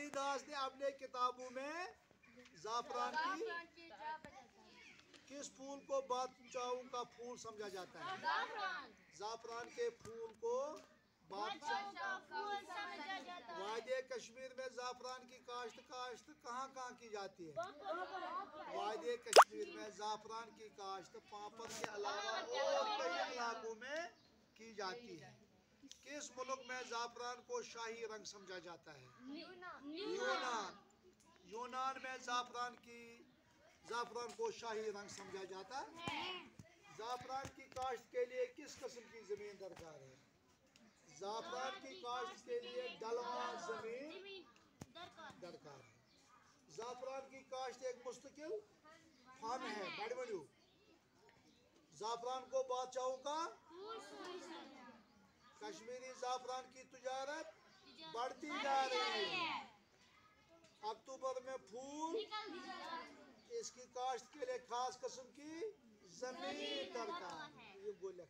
कालिदास ने अपने किताबों में जाफरान की किस फूल को बादशाहों का फूल समझा जाता है? जाफरान के फूल को बादशाह का फूल समझा जाता है। वादिय कश्मीर में जाफरान की काश्त कहाँ की जाती है? वादिय कश्मीर में जाफरान की काश्त पापड़ के अलावा और कई इलाकों में की जाती है। किस मुल्क में जाफरान को शाही रंग समझा जाता है? यूनान। यूनान में जाफरान को शाही रंग समझा जाता है। जाफरान की काश्त के लिए किस किस्म की जमीन दरकार है? जाफरान की काश्त के लिए ढलवां जमीन दरकार है। जाफरान की काश्त एक मुस्तकिल फन है। बड़बड़ू जाफरान को बादशाहों का कश्मीरी जाफरान की तिजारत बढ़ती जा रही है। अक्टूबर में फूल इसकी काश्त के लिए खास किस्म की जमीन दरकार है। ये बोले